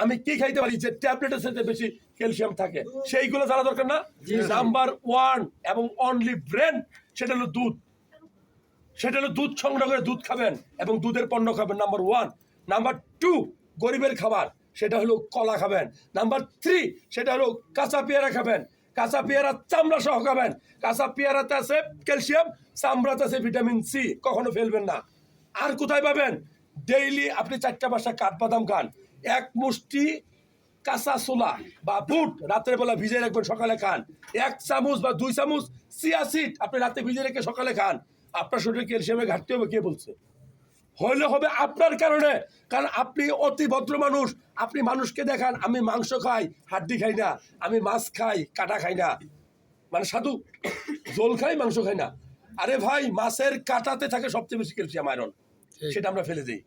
আমি কি খাইতে পারি যে ট্যাবলেটের সাথে বেশি ক্যালসিয়াম থাকে, সেইগুলো জানা দরকার না? নাম্বার 1 এবং অনলি ব্রেন, সেটা হলো দুধ। সেটা হলো দুধ সংগ্রহ করে দুধ খাবেন এবং দুধের পণ্য খাবেন, নাম্বার 1। নাম্বার 2, গরিবের খাবার, সেটা হলো কলা খাবেন। নাম্বার 3, সেটা হলো কাঁচা পেয়ারা খাবেন। কাঁচা পেয়ারা চামড়া সহ খাবেন। কাঁচা পেয়ারাতে আছে ক্যালসিয়াম, চামড়াতে আছে ভিটামিন সি, কখনো ফেলবেন না। আর কোথায় পাবেন? ডেইলি আপনি 4টা-5টা কাঠবাদাম খান, এক মুষ্টি কাঁচা ছোলা বা বুট রাতের বেলা ভিজে রাখবেন, সকালে খান। 1 চামচ বা 2 চামচ চিয়া সিড আপনি রাতে ভিজে রেখে সকালে খান। আপনার শরীরে ক্যালসিয়ামের ঘাটতি হবে, কে বলছে? হইলে হবে আপনার কারণে, কারণ আপনি অতি ভদ্র মানুষ। আপনি মানুষকে দেখান আমি মাংস খাই, হাড্ডি খাই না, আমি মাছ খাই, কাটা খাই না, মানে সাধু, জল খাই, মাংস খাই না। আরে ভাই, মাছের কাটাতে থাকে সবচেয়ে বেশি ক্যালসিয়াম, আয়রন, সেটা আমরা ফেলে দিই।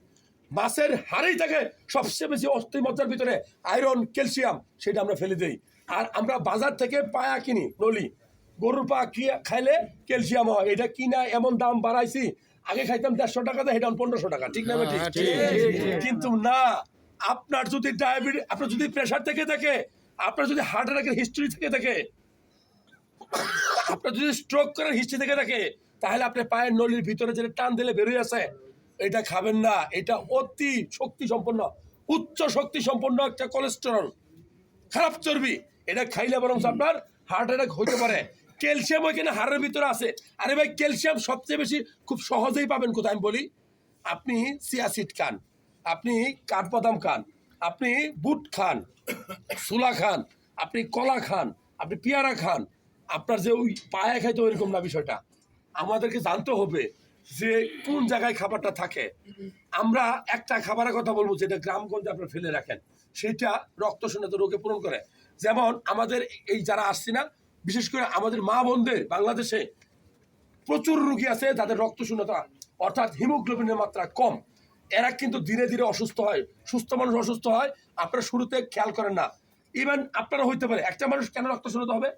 মাছের হাড়েই থাকে সবচেয়ে বেশি অস্থিমজ্জার ভিতরে আয়রন, ক্যালসিয়াম, সেটা আমরা ফেলে দিই। আর আমরা বাজার থেকে পায়া কিনি, নলি গরুর পা খাইলে ক্যালসিয়াম হয়, এটা কিনা এমন দাম বাড়াইছি। আগে খাইতাম 150 টাকাতে, এটা 1500 টাকা, ঠিক না? ঠিক। কিন্তু না, আপনার যদি ডায়াবেটিস, আপনার যদি প্রেশার থেকে থাকে, আপনার যদি হার্ট অ্যাটাকের হিস্ট্রি থেকে থাকে, আপনার যদি স্ট্রোক করার হিস্ট্রি থেকে থাকে, তাহলে আপনি পায়ের নলির ভিতরে যেটা টান দিলে বেরোয় আছে, এটা খাবেন না। এটা অতি শক্তি সম্পন্ন, উচ্চ শক্তি সম্পন্ন একটা কোলেস্টেরল, খারাপ চর্বি। এটা খাইলে বরং আপনার হার্ট অ্যাটাক হতে পারে। ক্যালসিয়াম ওইখানে হাড়ের ভিতরে আছে। আরে ভাই, ক্যালসিয়াম সবচেয়ে বেশি খুব সহজেই পাবেন কোথায় আমি বলি। আপনি চিয়া সিড খান, আপনি কাঠবাদাম খান, আপনি বুট খান, ছোলা খান, আপনি কলা খান, আপনি পেয়ারা খান। আপনার যে ওই পায়ে খাইতে ওইরকম না বিষয়টা। আমাদেরকে জানতে হবে যে কোন জায়গায় খাবারটা থাকে। আমরা একটা খাবারের কথা বলবো যেটা গ্রামগঞ্জে আপনারা ফেলে রাখেন, সেটা রক্তশূন্যতা রোগে পূরণ করে। যেমন আমাদের এই যারা আসছে না, বিশেষ করে আমাদের মা বোনদের বাংলাদেশে প্রচুর রোগী আছে যাদের রক্তশূন্যতা, অর্থাৎ হিমোগ্লোবিনের মাত্রা কম। এরা কিন্তু ধীরে ধীরে অসুস্থ হয়। সুস্থ মানুষ অসুস্থ হয়, আপনারা শুরুতে খেয়াল করেন না। ইভেন আপনারা হইতে পারে, একটা মানুষ কেন রক্তশূন্যতা হবে?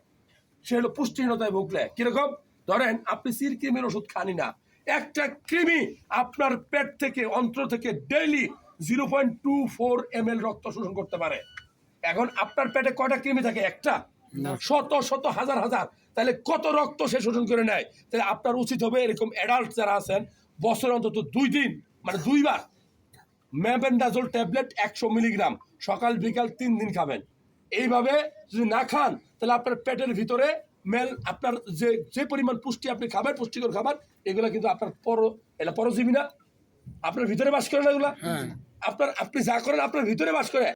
সে হলো পুষ্টিহীনতায় ভুগলে। কিরকম? ধরেন আপনি সির কৃমির ওষুধ খানি না, একটা কৃমি আপনার পেট থেকে, অন্ত্র থেকে ডেইলি 0.24 ml রক্ত শোষণ করতে পারে। এখন আপনার পেটে কয়টা কৃমি থাকে? একটা। শত শত হাজার হাজার, তাহলে কত রক্ত সে শোষণ করে নেয়? তাহলে আপনার উচিত হবে এরকম অ্যাডাল্ট যারা আছেন, বছরে অন্তত 2 দিন, মানে 2 বার ম্যাবেন্ডাজোল ট্যাবলেট 100 মিলিগ্রাম সকাল বিকাল 3 দিন খাবেন। এইভাবে যদি না খান, তাহলে আপনার পেটের ভিতরে আপনার যে পরিমাণ পুষ্টি আপনি খাবেন, পুষ্টিকর খাবার, এগুলো কিন্তু আপনার এটা পরজীবী না, আপনার ভিতরে বাস করে না এগুলা। আপনি যা করেন আপনার ভিতরে বাস করে।